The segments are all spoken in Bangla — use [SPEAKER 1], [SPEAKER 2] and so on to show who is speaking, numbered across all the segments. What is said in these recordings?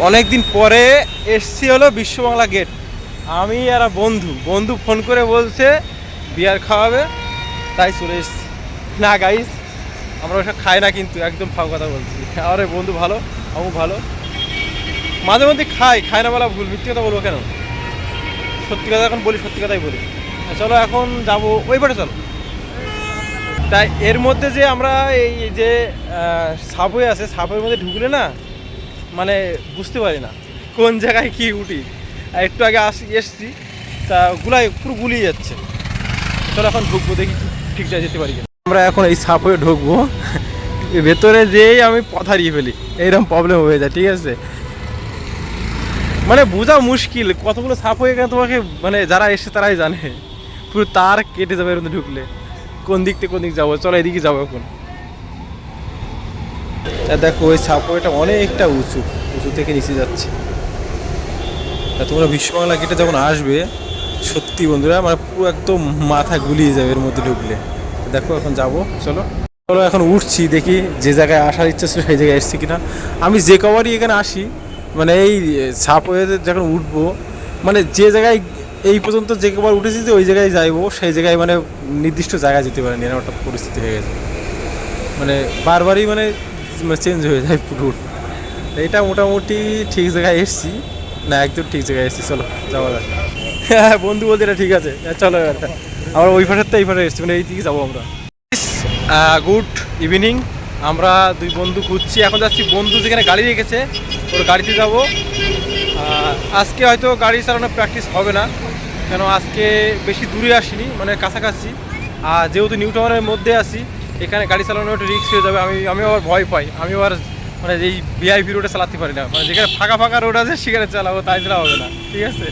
[SPEAKER 1] অনেকদিন পরে এসছি হলো বিশ্ববাংলা গেট। আমি আর বন্ধু ফোন করে বলছে বিয়ার খাওয়াবে, তাই চলে এসছি। না গাইস, আমরা ওসব খাই না, কিন্তু একদম ফাও কথা বলছি। আরে বন্ধু ভালো, আমি ভালো, মাঝে মধ্যে খাই না বলা ভুল, মিথ্যে কথা বলবো কেন? সত্যি কথা এখন বলি, সত্যি কথাই বলি। চলো এখন যাবো ওই পারে, চলো। তাই এর মধ্যে যে আমরা এই যে সাবওয়ে আছে, সাবওয়ের মধ্যে ঢুকলে না মানে বুঝতে পারি না কোন জায়গায় কি উঠি। একটু আগে এসছি, তা পুরো গুলিয়ে যাচ্ছে। চলো এখন ঢুকবো, দেখি ঠিক জায়গায় যেতে পারি কিনা। আমরা এখন এই সাবওয়ে ঢুকবো, ভেতরে যেই আমি পথ হারিয়ে ফেলি, এইরকম প্রবলেম হয়ে যায়। ঠিক আছে, মানে বোঝা মুশকিল কতগুলো সাবওয়ে এখানে তোমাকে, মানে যারা এসে তারাই জানে, পুরো তার কেটে যাবে এর মধ্যে ঢুকলে। কোন দিক থেকে কোন দিক যাবো, চলো এদিকে যাবো এখন। দেখো ওই সাবওয়েটা অনেকটা উঁচু থেকে নিচে যাচ্ছে। তা তোমরা বিশ্ববাংলা গেটে যখন আসবে, সত্যি বন্ধুরা মানে পুরো একদম মাথা গুলিয়ে যাবে এর মধ্যে ঢুকলে। দেখো এখন যাবো, চলো এখন উঠছি, দেখি যে জায়গায় আসার ইচ্ছা ছিল সেই জায়গায় এসছি কিনা। আমি যে কবারই এখানে আসি, মানে এই সাবওয়েতে যখন উঠবো, মানে যে জায়গায় এই পর্যন্ত যে কবার উঠেছি যে ওই জায়গায় যাইবো, সেই জায়গায় মানে নির্দিষ্ট জায়গায় যেতে পারিনি, এরকম একটা পরিস্থিতি হয়ে গেছে। মানে বারবারই মানে চেঞ্জ হয়ে যায় পুরো। এটা মোটামুটি ঠিক জায়গায় এসছি, না একদম ঠিক জায়গায় এসছি। চলো যাওয়া যাক। হ্যাঁ বন্ধু বলতে এটা ঠিক আছে, চলো এবার আমরা ওই পাশের তো এই পাশে এসছি, মানে এই দিকে যাবো আমরা। Good evening. আমরা দুই বন্ধু ঘুরছি, এখন যাচ্ছি বন্ধু যেখানে গাড়ি রেখেছে ওর গাড়িতে যাব। আজকে হয়তো গাড়ি চালানোর প্র্যাকটিস হবে না, কেন আজকে বেশি দূরে আসিনি, মানে কাছাকাছি। আর যেহেতু নিউ টাউনের মধ্যে আসি, এখানে গাড়ি চালানো একটু রিস্ক হয়ে যাবে। আমি আবার ভয় পাই, আমি আবার মানে এই ভিআইপি রোডে চালাতে পারি না, মানে যেখানে ফাঁকা রোড আছে সেখানে চালাবো, তাই চালা হবে না। ঠিক আছে,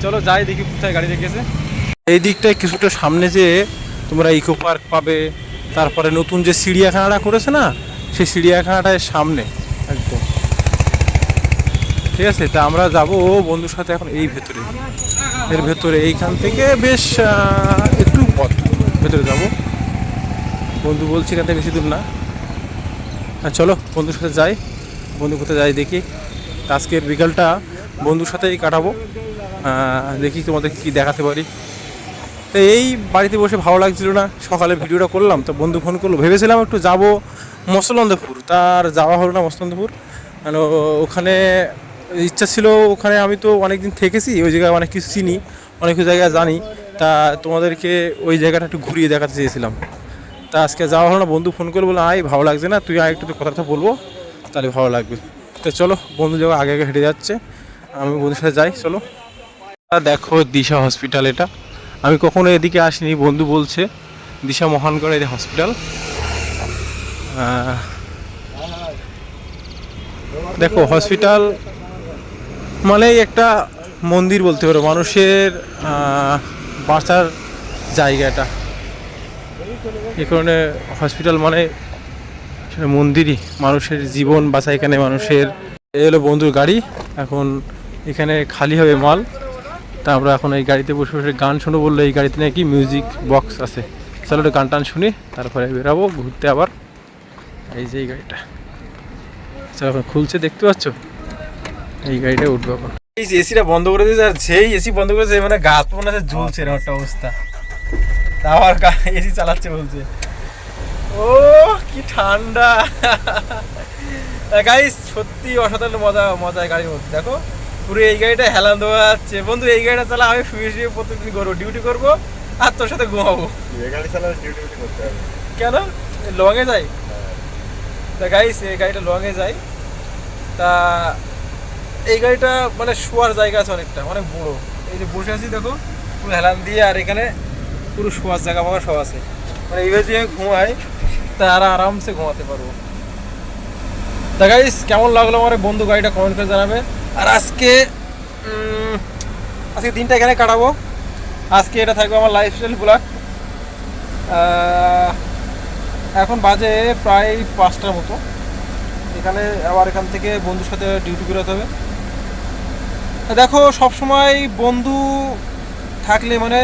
[SPEAKER 1] চলো যাই দেখি কোথায় গাড়ি রেখেছে। এই দিকটায় কিছুটা সামনে যে তোমরা ইকো পার্ক পাবে, তারপরে নতুন যে চিড়িয়াখানাটা করেছে না, সেই চিড়িয়াখানাটার সামনে একদম। ঠিক আছে, তা আমরা যাবো বন্ধুর সাথে এখন এই ভেতরে, এর ভেতরে এইখান থেকে বেশ একটু পথ ভেতরে যাব। বন্ধু বলছি এখান থেকে বেশি দূর না। হ্যাঁ চলো বন্ধুর সাথে যাই, বন্ধু কোথায় যাই দেখি। আজকের বিকালটা বন্ধুর সাথেই কাটাবো, দেখি তোমাদের কি দেখাতে পারি। তো এই বাড়িতে বসে ভালো লাগছিল না, সকালে ভিডিওটা করলাম তো বন্ধু ফোন করলো, ভেবেছিলাম একটু যাব মৎস্যনন্দপুর, তার যাওয়া হলো না মৎস্যনন্দপুর। কেন ওখানে ইচ্ছা ছিল, ওখানে আমি তো অনেক দিন থেকেছি, ওই জায়গায় অনেক কিছু চিনি, অনেক কিছু জায়গায় জানি, তা তোমাদেরকে ওই জায়গাটা একটু ঘুরিয়ে দেখাতে চেয়েছিলাম। তা আজকে যাওয়া হলো না, বন্ধু ফোন করে বললো আয় ভালো লাগছে না, তুই আয় একটু কথা বলবো, তাহলে ভালো লাগবে। তো চলো, বন্ধু যখন আগে হেঁটে যাচ্ছে, আমি বন্ধুর সাথে যাই, চলো। দেখো দিশা হসপিটাল, এটা আমি কখনো এদিকে আসিনি, বন্ধু বলছে দিশা মহানগড় এই হসপিটাল। দেখো হসপিটাল মানে একটা মন্দির বলতে পারো, মানুষের বাঁচার জায়গাটা, এই কারণে হসপিটাল মানে মন্দিরই, মানুষের জীবন বাঁচা। এখানে মানুষের, এই হলো বন্ধুর গাড়ি, এখন এখানে খালি হবে মাল। তা আমরা এখন এই গাড়িতে বসে বসে গান শুনবো, বললো এই গাড়িতে নাকি মিউজিক বক্স আছে। চলো একটু গান টান শুনি, তারপরে বেরাবো ঘুরতে আবার। এই যে এই গাড়িটা, চলো এখন খুলছে, দেখতে পাচ্ছ, এই গাড়িটা উঠবো এখন। এই এসিটা বন্ধ করে দিয়েছে, আর যেই এসি বন্ধ করেছে মানে গাছ মনে হচ্ছে ঝুলছে, এরকম একটা অবস্থা। তা আবার এসি চালাচ্ছে বলছে, ও কি ঠান্ডা। গাইস সত্যি অসাধারণ মজা গাড়ির মধ্যে। দেখো পুরো এই গাড়িটা হেলান দেওয়া যাচ্ছে। বন্ধু এই গাড়িটা চালা আমি শুয়ে প্রত্যেকদিন করবো, ডিউটি করবো আর তোর সাথে ঘুমাবো। কেন লংয়ে যাই? তা গাইস এই গাড়িটা লংয়ে যাই, তা এই গাড়িটা মানে শোয়ার জায়গা আছে অনেকটা, অনেক বড়। এই যে বসে আছি দেখো পুরো হেলান দিয়ে, আর এখানে পুরো শোয়ার জায়গা ফাঁকা সব আছে, মানে এইভাবে যদি আমি ঘুমাই তা আরামসে ঘুমাতে পারবো। তা গাইস কেমন লাগলো আমার বন্ধু গাড়িটা কমেন্ট করে জানাবে। আর আজকে দিনটা এখানে কাটাবো। আজকে এটা থাকবে আমার লাইফস্টাইল ব্লগ। এখন বাজে প্রায় 5টার মতো, এখানে আবার এখান থেকে বন্ধুর সাথে ডিউটি বেরোতে হবে। দেখো সবসময় বন্ধু থাকলে মানে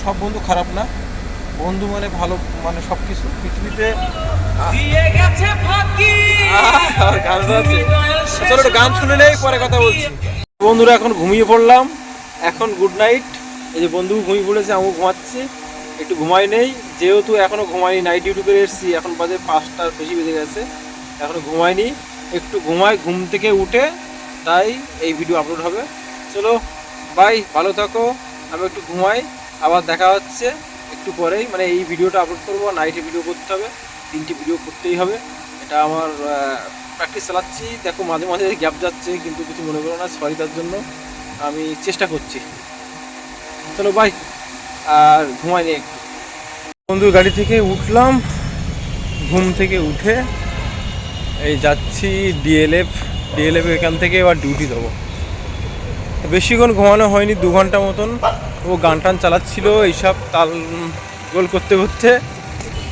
[SPEAKER 1] সব বন্ধু খারাপ না, বন্ধু মানে ভালো, মানে সব কিছু পৃথিবীতে গান আছে, চলো একটু গান শুনে নেই, পরে কথা বলছি। বন্ধুরা এখন ঘুমিয়ে পড়লাম, এখন গুড নাইট। এই যে বন্ধু ঘুমিয়ে পড়েছে, আমিও ঘুমাচ্ছি, একটু ঘুমাই নেই, যেহেতু এখনো ঘুমাইনি, নাইট ডিউটি করে এসেছি, এখন বাজে 5টার বেশি বেজে গেছে, এখনো ঘুমাইনি, একটু ঘুমাই, ঘুম থেকে উঠে তাই এই ভিডিও আপলোড হবে। চলো বাই, ভালো থাকো, আমি একটু ঘুমাই, আবার দেখা হচ্ছে একটু পরেই। মানে এই ভিডিওটা আপলোড করবো, নাইটে ভিডিও করতে হবে, 3টি ভিডিও করতেই হবে, এটা আমার প্র্যাকটিস চালাচ্ছি। দেখো মাঝে মাঝে গ্যাপ যাচ্ছে, কিন্তু কিছু মনে করো না, সরি তার জন্য, আমি চেষ্টা করছি। চলো বাই, আর ঘুমাই নেই একটু। বন্ধুর গাড়ি থেকে উঠলাম, ঘুম থেকে উঠে এই যাচ্ছি ডিএলএফ এখান থেকে এবার ডিউটি দেবো। বেশিক্ষণ ঘুমানো হয়নি, 2 ঘন্টা মতন। ও গান টান চালাচ্ছিল, এইসব তাল গোল করতে করতে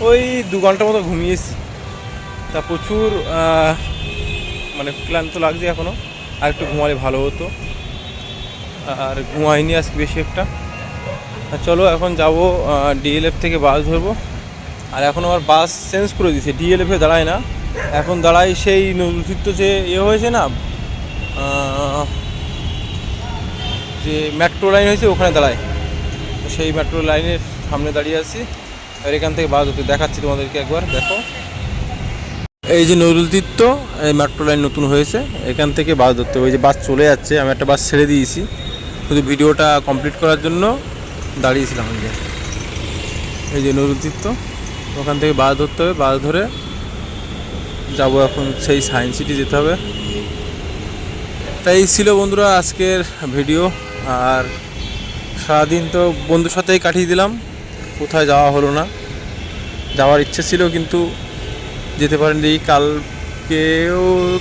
[SPEAKER 1] ওই 2 ঘন্টা মতো ঘুমিয়েছি। তা প্রচুর মানে ক্লান্ত লাগছে এখনও, আর একটু ঘুমালে ভালো হতো, আর ঘুমাইনি আজকে বেশি একটা। চলো এখন যাব ডিএলএফ থেকে বাস ধরবো। আর এখন আবার বাস চেঞ্জ করে দিয়েছে, ডিএলএফে দাঁড়ায় না, এখন দাঁড়ায় সেই নদীতীর্থ যে হয়েছে না, যে মেট্রো লাইন হয়েছে ওখানে দাঁড়ায়, সেই মেট্রো লাইনের সামনে দাঁড়িয়ে আছি। আর এখান থেকে বাস ধরতে দেখাচ্ছি তোমাদেরকে একবার, দেখো এই যে নদীতীর্থ, এই মেট্রো লাইন নতুন হয়েছে, এখান থেকে বাস ধরতে হবে। ওই যে বাস চলে যাচ্ছে, আমি একটা বাস ছেড়ে দিয়েছি, শুধু ভিডিওটা কমপ্লিট করার জন্য দাঁড়িয়েছিলাম। এই যে নদীতীর্থ, ওখান থেকে বাস ধরতে হবে, বাস ধরে যাব এখন সেই সায়েন্স সিটি যেতে হবে। তাই ছিল বন্ধুরা আজকের ভিডিও। আর সারাদিন তো বন্ধুর সাথেই কাটিয়ে দিলাম, কোথায় যাওয়া হলো না, যাওয়ার ইচ্ছে ছিল কিন্তু যেতে পারিনি।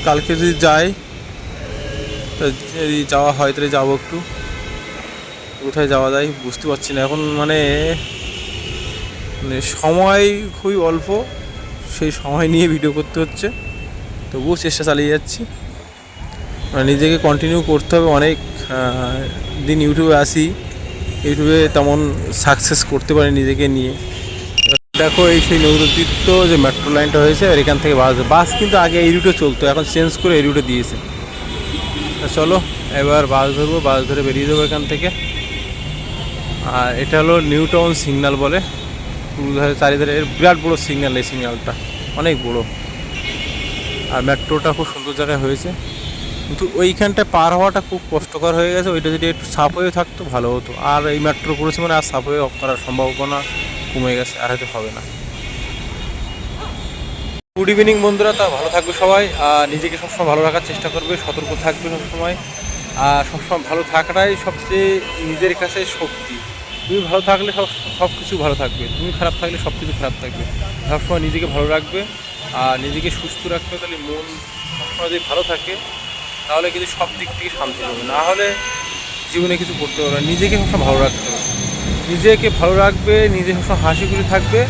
[SPEAKER 1] কালকে যদি যাই, যদি যাওয়া হয় তাহলে যাবো, একটু কোথায় যাওয়া যায় বুঝতে পারছি না এখন, মানে সময় খুবই অল্প, সেই সময় নিয়ে ভিডিও করতে হচ্ছে, তবুও চেষ্টা চালিয়ে যাচ্ছি। মানে নিজেকে কন্টিনিউ করতে হবে, অনেক দিন ইউটিউবে আসি, ইউটিউবে তেমন সাকসেস করতে পারি নিজেকে নিয়ে। দেখো এই সেই নদীতীর্থ যে মেট্রো লাইনটা হয়েছে, আর এখান থেকে বাস কিন্তু আগে এই রুটে চলতো, এখন চেঞ্জ করে এই রুটে দিয়েছে। চলো এবার বাস ধরবো, বাস ধরে বেরিয়ে যাবো এখান থেকে। আর এটা হলো নিউ টাউন সিগন্যাল বলে, চারিধারে এর বিরাট বড়ো সিগন্যাল, এই সিগন্যালটা অনেক বড়। আর মেট্রোটা খুব সুন্দর জায়গায় হয়েছে, কিন্তু ওইখানটায় পার হওয়াটা খুব কষ্টকর হয়ে গেছে, ওইটা যদি একটু সাফ হয়ে থাকতো ভালো হতো। আর এই মেট্রো করেছে মানে আর সাফ হয়ে করার সম্ভাবনা কমে গেছে, আর হয়তো হবে না। গুড ইভিনিং বন্ধুরা, তা ভালো থাকবে সবাই, আর নিজেকে সবসময় ভালো রাখার চেষ্টা করবে, সতর্ক থাকবে সবসময়। আর সবসময় ভালো থাকাটাই সবচেয়ে নিজের কাছে শক্তি। তুমি ভালো থাকলে সব কিছু ভালো থাকবে, তুমি খারাপ থাকলে সব কিছু খারাপ থাকবে। সবসময় নিজেকে ভালো রাখবে আর নিজেকে সুস্থ রাখবে, তাহলে মন সবসময় যদি ভালো থাকে তাহলে কিন্তু সব দিক থেকে শান্তি পাবে, না হলে জীবনে কিছু করতে পারবে না। নিজেকে সবসময় ভালো রাখতে হবে, নিজেকে ভালো রাখবে, নিজে সবসময় হাসি খুশি থাকবে,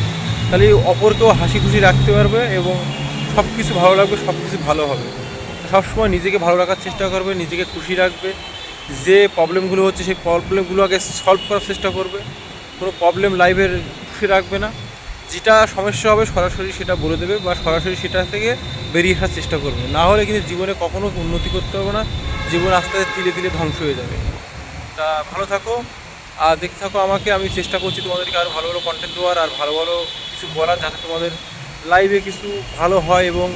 [SPEAKER 1] তাহলে অপরকেও হাসি খুশি রাখতে পারবে এবং সব কিছু ভালো লাগবে, সব কিছু ভালো হবে। সবসময় নিজেকে ভালো রাখার চেষ্টা করবে, নিজেকে খুশি রাখবে, যে প্রবলেমগুলো হচ্ছে সেই প্রবলেমগুলো আগে সলভ করার চেষ্টা করবে, কোনো প্রবলেম লাইফের খুশি রাখবে না। যেটা সমস্যা হবে সরাসরি সেটা বলে দেবে, বা সরাসরি সেটা থেকে বেরিয়ে আসার চেষ্টা করবে, না হলে কিন্তু জীবনে কখনো উন্নতি করতে হবে না, জীবন আস্তে আস্তে তিলে তিলে ধ্বংস হয়ে যাবে। তা ভালো থাকো আর দেখতে থাকো আমাকে, আমি চেষ্টা করছি তোমাদেরকে আরও ভালো ভালো কন্টেন্ট দেওয়ার, আর ভালো ভালো কিছু বলার, যাতে তোমাদের লাইভে কিছু ভালো হয় এবং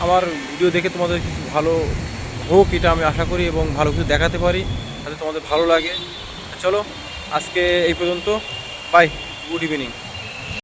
[SPEAKER 1] আমার ভিডিও দেখে তোমাদের কিছু ভালো হোক, এটা আমি আশা করি, এবং ভালো কিছু দেখাতে পারি যাতে তোমাদের ভালো লাগে। চলো আজকে এই পর্যন্ত, বাই, গুড ইভিনিং।